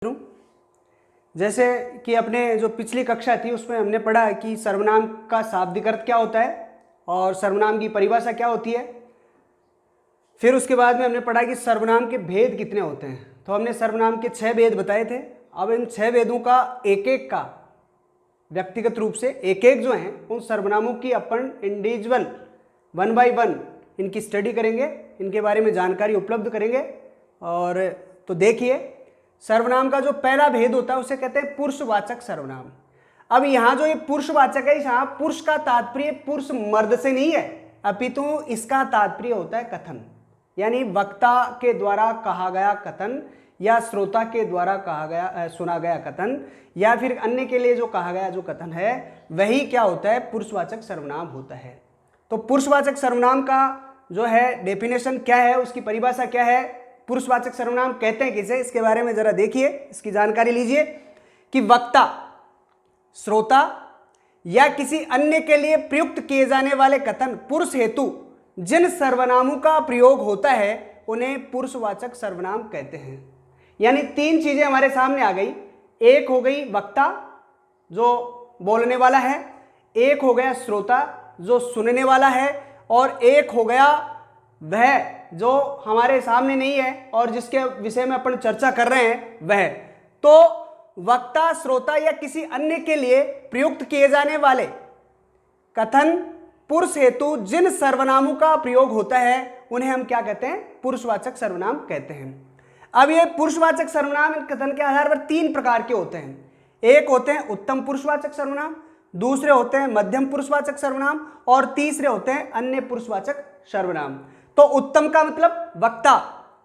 करूं। जैसे कि अपने जो पिछली कक्षा थी उसमें हमने पढ़ा कि सर्वनाम का शाब्दिक अर्थ क्या होता है और सर्वनाम की परिभाषा क्या होती है। फिर उसके बाद में हमने पढ़ा कि सर्वनाम के भेद कितने होते हैं। तो हमने सर्वनाम के 6 भेद बताए थे। अब इन 6 भेदों का एक एक का व्यक्तिगत रूप से एक एक जो हैं उन सर्वनामों की अपन इंडिविजुअल 1 बाय 1 इनकी स्टडी करेंगे, इनके बारे में जानकारी उपलब्ध करेंगे। और तो देखिए, सर्वनाम का जो पहला भेद होता है उसे कहते हैं पुरुषवाचक सर्वनाम। अब यहाँ जो ये पुरुषवाचक है, यहाँ पुरुष का तात्पर्य पुरुष मर्द से नहीं है, अपितु इसका तात्पर्य होता है कथन, यानी वक्ता के द्वारा कहा गया कथन या श्रोता के द्वारा कहा गया सुना गया कथन या फिर अन्य के लिए जो कहा गया जो कथन है वही क्या होता है, पुरुषवाचक सर्वनाम होता है। तो पुरुषवाचक सर्वनाम का जो है डेफिनेशन क्या है, उसकी परिभाषा क्या है, पुरुषवाचक सर्वनाम कहते हैं किसे, इसके बारे में जरा देखिए, इसकी जानकारी लीजिए कि वक्ता, श्रोता या किसी अन्य के लिए प्रयुक्त किए जाने वाले कथन पुरुष हेतु जिन सर्वनामों का प्रयोग होता है उन्हें पुरुषवाचक सर्वनाम कहते हैं। यानी 3 चीजें हमारे सामने आ गई। एक हो गई वक्ता जो बोलने वाला है, एक हो गया श्रोता जो सुनने वाला है, और एक हो गया वह जो हमारे सामने नहीं है और जिसके विषय में अपन चर्चा कर रहे हैं वह। तो वक्ता, श्रोता या किसी अन्य के लिए प्रयुक्त किए जाने वाले कथन पुरुष हेतु जिन सर्वनामों का प्रयोग होता है उन्हें हम क्या कहते हैं, पुरुषवाचक सर्वनाम कहते हैं। अब ये पुरुषवाचक सर्वनाम कथन के आधार पर 3 प्रकार के होते हैं। एक होते हैं उत्तम पुरुषवाचक सर्वनाम, दूसरे होते हैं मध्यम पुरुषवाचक सर्वनाम और तीसरे होते हैं अन्य पुरुषवाचक सर्वनाम। तो उत्तम का मतलब वक्ता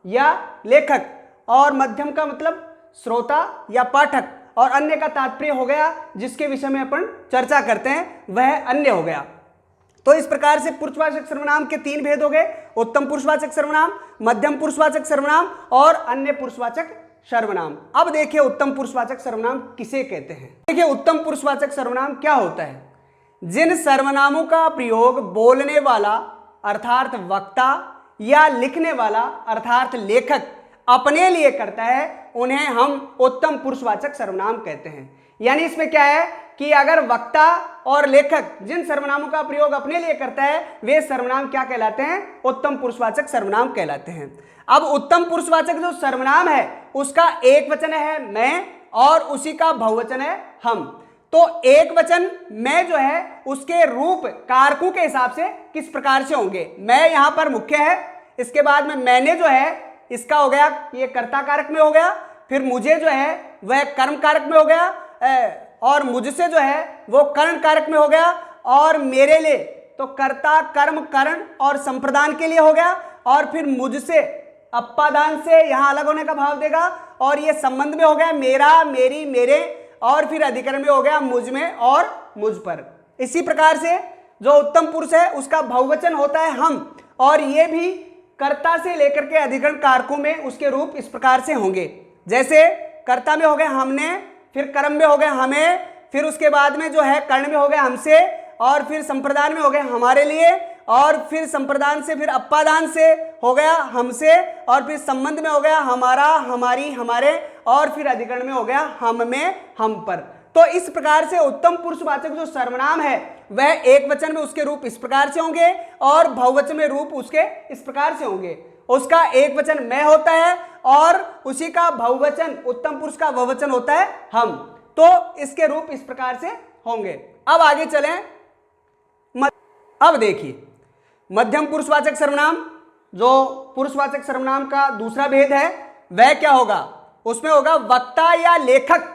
या लेखक, और मध्यम का मतलब श्रोता या पाठक, और अन्य का तात्पर्य हो गया जिसके विषय में अपन चर्चा करते हैं वह अन्य हो गया। तो इस प्रकार से पुरुषवाचक सर्वनाम के 3 भेद हो गए, उत्तम पुरुषवाचक सर्वनाम, मध्यम पुरुषवाचक सर्वनाम और अन्य पुरुषवाचक सर्वनाम। अब देखिए उत्तम पुरुषवाचक सर्वनाम किसे कहते हैं। देखिए उत्तम पुरुषवाचक सर्वनाम क्या होता है, जिन सर्वनामों का प्रयोग बोलने वाला अर्थात वक्ता या लिखने वाला अर्थात लेखक अपने लिए करता है उन्हें हम उत्तम पुरुषवाचक सर्वनाम कहते हैं। यानी इसमें क्या है कि अगर वक्ता और लेखक जिन सर्वनामों का प्रयोग अपने लिए करता है वे सर्वनाम क्या कहलाते हैं, उत्तम पुरुषवाचक सर्वनाम कहलाते हैं। अब उत्तम पुरुषवाचक जो सर्वनाम है उसका एक वचन है मैं और उसी का बहुवचन है हम। तो एक वचन मैं जो है उसके रूप कारकों के हिसाब से किस प्रकार से होंगे, मैं यहां पर मुख्य है, इसके बाद में मैंने जो है इसका हो गया ये कर्ता कारक में हो गया, फिर मुझे जो है वह कर्म कारक में हो गया, और मुझसे जो है वो कर्ण कारक में हो गया, और मेरे लिए तो कर्ता कर्म कर्ण और संप्रदान के लिए हो गया, और फिर मुझसे अपादान से यहां अलग होने का भाव देगा, और ये संबंध में हो गया मेरा मेरी मेरे, और फिर अधिकरण में हो गया मुझ में और मुझ पर। इसी प्रकार से जो उत्तम पुरुष है उसका बहुवचन होता है हम, और ये भी कर्ता से लेकर के अधिकरण कारकों में उसके रूप इस प्रकार से होंगे। जैसे कर्ता में हो गए हमने, फिर कर्म में हो गए हमें, फिर उसके बाद में जो है कर्ण में हो गए हमसे, और फिर संप्रदान में हो गए हमारे लिए, और फिर संप्रदान से फिर अपादान से हो गया हमसे, और फिर संबंध में हो गया हमारा हमारी हमारे, और फिर अधिकरण में हो गया हम में हम पर। तो इस प्रकार से उत्तम पुरुषवाचक जो सर्वनाम है वह एक वचन में उसके रूप इस प्रकार से होंगे और बहुवचन में रूप उसके इस प्रकार से होंगे। उसका एक वचन मैं होता है और उसी का बहुवचन उत्तम पुरुष का बहुवचन होता है हम। तो इसके रूप इस प्रकार से होंगे। अब आगे चलें। अब देखिए मध्यम पुरुषवाचक सर्वनाम, जो पुरुषवाचक सर्वनाम का दूसरा भेद है वह क्या होगा, उसमें होगा वक्ता या लेखक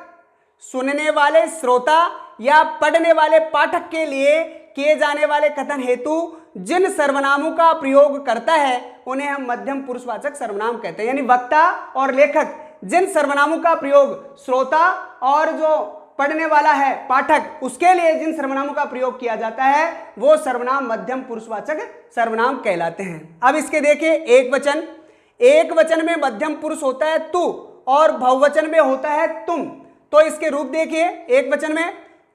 सुनने वाले श्रोता या पढ़ने वाले पाठक के लिए किए जाने वाले कथन हेतु जिन सर्वनामों का प्रयोग करता है उन्हें हम मध्यम पुरुषवाचक सर्वनाम कहते हैं। यानी वक्ता और लेखक जिन सर्वनामों का प्रयोग श्रोता और जो पढ़ने वाला है पाठक उसके लिए जिन सर्वनामों का प्रयोग किया जाता है वो सर्वनाम मध्यम पुरुषवाचक सर्वनाम कहलाते हैं। अब इसके देखिए एक वचन, एक वचन में मध्यम पुरुष होता है तू और बहुवचन में होता है तुम। तो इसके रूप देखिए, एक वचन में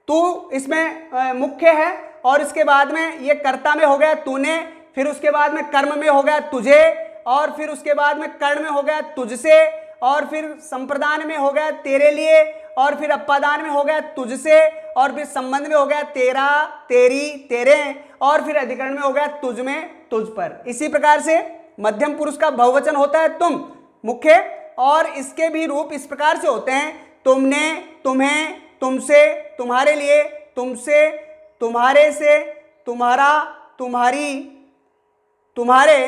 तू इसमें मुख्य है, और इसके बाद में ये कर्ता में हो गया तूने, फिर उसके बाद में कर्म में हो गया तुझे, और फिर उसके बाद में कर्ण में हो गया तुझसे, और फिर संप्रदान में हो गया तेरे लिए, और फिर अपादान में हो गया तुझसे, और फिर संबंध में हो गया तेरा, तेरी, तेरे, और फिर अधिकरण में हो गया तुझ में, तुझ पर। इसी प्रकार से मध्यम पुरुष का बहुवचन होता है तुम, मुख्य, और इसके भी रूप इस प्रकार से होते हैं तुमने, तुम्हें, तुमसे, तुम्हारे लिए, तुमसे, तुम्हारे से, तुम्हारा, तुम्हारी, तुम्हारे,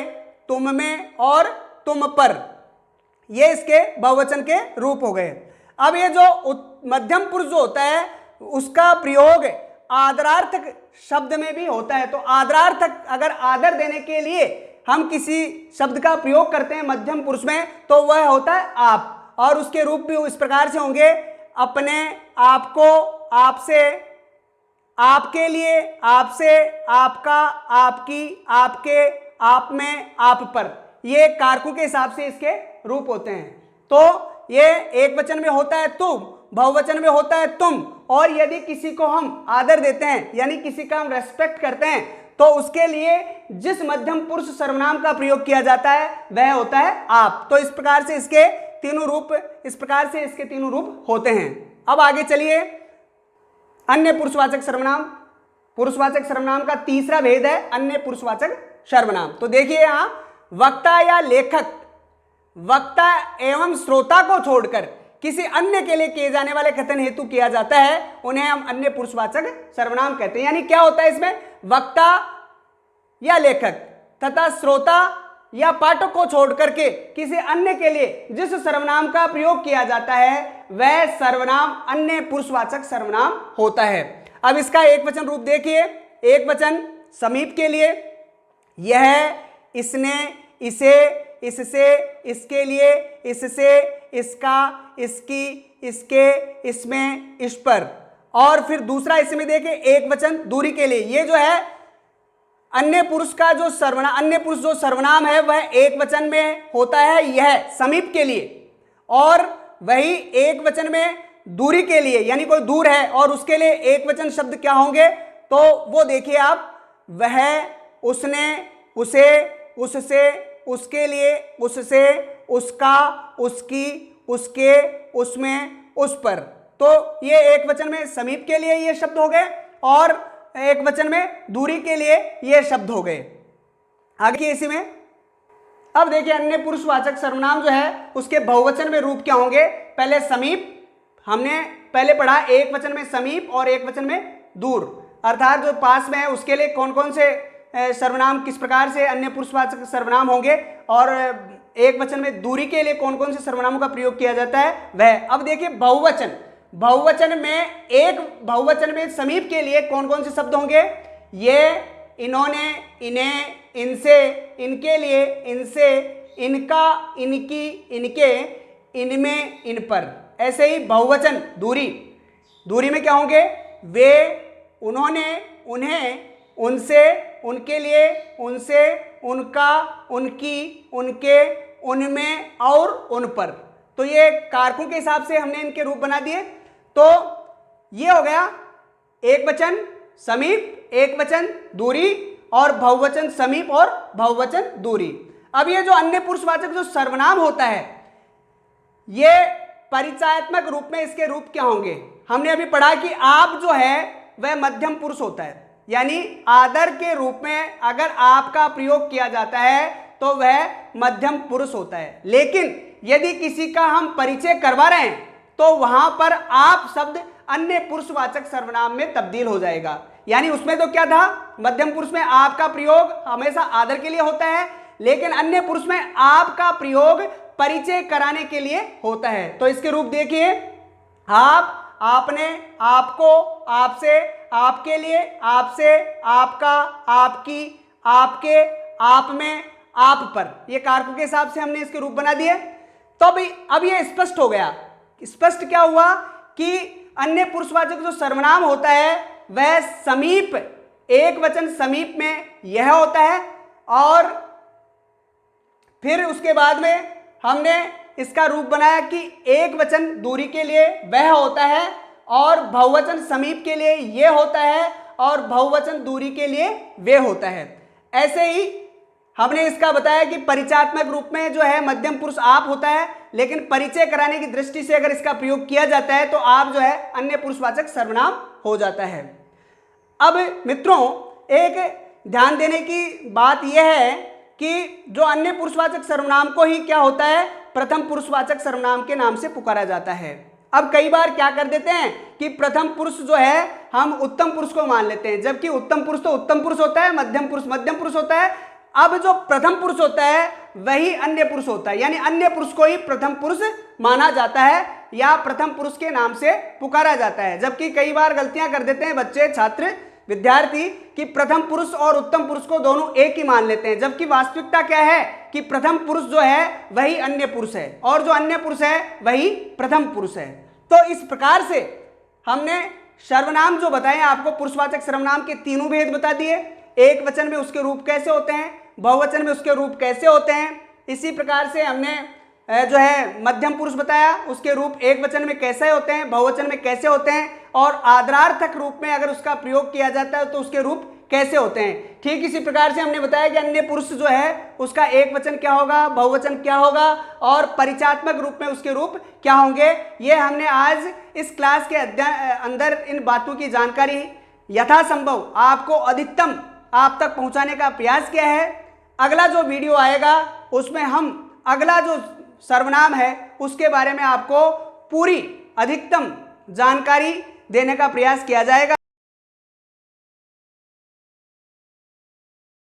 तुम में और तुम पर। ये इसके बहुवचन के रूप हो गए। अब ये जो मध्यम पुरुष जो होता है उसका प्रयोग आदरार्थक शब्द में भी होता है। तो आदरार्थक, अगर आदर देने के लिए हम किसी शब्द का प्रयोग करते हैं मध्यम पुरुष में, तो वह होता है आप, और उसके रूप भी इस प्रकार से होंगे अपने, आपको, आपसे, आपके लिए, आपसे, आपका, आपकी, आपके, आप में, आप पर। ये कारकों के हिसाब से इसके रूप होते हैं। तो ये एक वचन में होता है तुम, बहुवचन में होता है तुम, और यदि किसी को हम आदर देते हैं यानी किसी का हम रेस्पेक्ट करते हैं तो उसके लिए जिस मध्यम पुरुष सर्वनाम का प्रयोग किया जाता है वह होता है आप। तो इस प्रकार से इसके तीनों रूप होते हैं। अब आगे चलिए, अन्य पुरुषवाचक सर्वनाम। पुरुषवाचक सर्वनाम का तीसरा भेद है अन्य पुरुषवाचक सर्वनाम। तो देखिए यहां वक्ता या लेखक, वक्ता एवं श्रोता को छोड़कर किसी अन्य के लिए किए जाने वाले कथन हेतु किया जाता है, उन्हें हम अन्य पुरुषवाचक सर्वनाम कहते हैं। यानी क्या होता है इसमें, वक्ता या लेखक तथा श्रोता या पाठक को छोड़ करके किसी अन्य के लिए जिस सर्वनाम का प्रयोग किया जाता है वह सर्वनाम अन्य पुरुषवाचक सर्वनाम होता है। अब इसका एक वचन रूप देखिए। एक वचन समीप के लिए यह, इसने, इसे, इससे, इसके लिए, इससे, इसका, इसकी, इसके, इसमें, इस पर। और फिर दूसरा इसमें देखिए एक वचन दूरी के लिए, ये जो है अन्य पुरुष का जो सर्वनाम, अन्य पुरुष जो सर्वनाम है वह एक वचन में होता है, यह समीप के लिए, और वही एक वचन में दूरी के लिए यानी कोई दूर है और उसके लिए एक वचन शब्द क्या होंगे, तो वो देखिए आप, वह, उसने, उसे, उससे, उसके लिए, उससे, उसका, उसकी, उसके, उसमें, उस पर। तो ये एक वचन में समीप के लिए ये शब्द हो गए और एक वचन में दूरी के लिए ये शब्द हो गए। आगे इसी में अब देखिए अन्य पुरुषवाचक सर्वनाम जो है उसके बहुवचन में रूप क्या होंगे। पहले समीप, हमने पहले पढ़ा एक वचन में समीप और एक वचन में दूर, अर्थात जो पास में है उसके लिए कौन कौन से सर्वनाम किस प्रकार से अन्य पुरुषवाचक सर्वनाम होंगे, और एक वचन में दूरी के लिए कौन कौन से सर्वनामों का प्रयोग किया जाता है वह। अब देखिए बहुवचन, बहुवचन में एक बहुवचन में समीप के लिए कौन कौन से शब्द होंगे, ये, इन्होंने, इन्हें, इनसे, इनके लिए, इनसे, इनका, इनकी, इनके, इनमें, इन पर। ऐसे ही बहुवचन दूरी, दूरी में क्या होंगे, वे, उन्होंने, उन्हें, उनसे, उनके लिए, उनसे, उनका, उनकी, उनके, उनमें और उन पर। तो ये कारकों के हिसाब से हमने इनके रूप बना दिए। तो ये हो गया एक वचन समीप, एक वचन दूरी, और बहुवचन समीप और बहुवचन दूरी। अब ये जो अन्य पुरुषवाचक जो सर्वनाम होता है ये परिचयात्मक रूप में इसके रूप क्या होंगे। हमने अभी पढ़ा कि आप जो है वह मध्यम पुरुष होता है, यानी आदर के रूप में अगर आपका प्रयोग किया जाता है तो वह मध्यम पुरुष होता है। लेकिन यदि किसी का हम परिचय करवा रहे हैं तो वहां पर आप शब्द अन्य पुरुषवाचक सर्वनाम में तब्दील हो जाएगा। यानी उसमें तो क्या था, मध्यम पुरुष में आपका प्रयोग हमेशा आदर के लिए होता है, लेकिन अन्य पुरुष में आपका प्रयोग परिचय कराने के लिए होता है। तो इसके रूप देखिए, आप, आपने, आपको, आपसे, आपके लिए, आपसे, आपका, आपकी, आपके, आप में, आप पर। ये कारकों के हिसाब से हमने इसके रूप बना दिए। तो अब ये स्पष्ट हो गया। स्पष्ट क्या हुआ कि अन्य पुरुषवाचक जो सर्वनाम होता है वह समीप, एक वचन समीप में यह होता है, और फिर उसके बाद में हमने इसका रूप बनाया कि एक वचन दूरी के लिए वह होता है, और बहुवचन समीप के लिए यह होता है, और बहुवचन दूरी के लिए वे होता है। ऐसे ही हमने इसका बताया कि परिचयात्मक रूप में जो है मध्यम पुरुष आप होता है, लेकिन परिचय कराने की दृष्टि से अगर इसका प्रयोग किया जाता है तो आप जो है अन्य पुरुषवाचक सर्वनाम हो जाता है। अब मित्रों, एक ध्यान देने की बात यह है कि जो अन्य पुरुषवाचक सर्वनाम को ही क्या होता है, प्रथम पुरुषवाचक सर्वनाम के नाम से पुकारा जाता है। अब कई बार क्या कर देते हैं कि प्रथम पुरुष जो है हम उत्तम पुरुष को मान लेते हैं, जबकि उत्तम पुरुष तो उत्तम पुरुष होता है, मध्यम पुरुष मध्यम पुरुष होता है। अब जो प्रथम पुरुष होता है वही अन्य पुरुष होता है, यानी अन्य पुरुष को ही प्रथम पुरुष माना जाता है या प्रथम पुरुष के नाम से पुकारा जाता है। जबकि कई बार गलतियां कर देते हैं बच्चे, छात्र, विद्यार्थी कि प्रथम पुरुष और उत्तम पुरुष को दोनों एक ही मान लेते हैं, जबकि वास्तविकता क्या है कि प्रथम पुरुष जो है वही अन्य पुरुष है और जो अन्य पुरुष है वही प्रथम पुरुष है। तो इस प्रकार से हमने सर्वनाम जो बताए आपको, पुरुषवाचक सर्वनाम के तीनों भेद बता दिए। एक वचन में उसके रूप कैसे होते हैं, बहुवचन में उसके रूप कैसे होते हैं। इसी प्रकार से हमने जो है मध्यम पुरुष बताया, उसके रूप एक वचन में कैसे होते हैं, बहुवचन में कैसे होते हैं, और आदरार्थक रूप में अगर उसका प्रयोग किया जाता है तो उसके रूप कैसे होते हैं। ठीक इसी प्रकार से हमने बताया कि अन्य पुरुष जो है उसका एक वचन क्या होगा, बहुवचन क्या होगा और परिचयात्मक रूप में उसके रूप क्या होंगे। ये हमने आज इस क्लास के अंदर इन बातों की जानकारी यथासंभव आपको अधिकतम आप तक पहुंचाने का प्रयास किया है। अगला जो वीडियो आएगा उसमें हम अगला जो सर्वनाम है उसके बारे में आपको पूरी अधिकतम जानकारी देने का प्रयास किया जाएगा।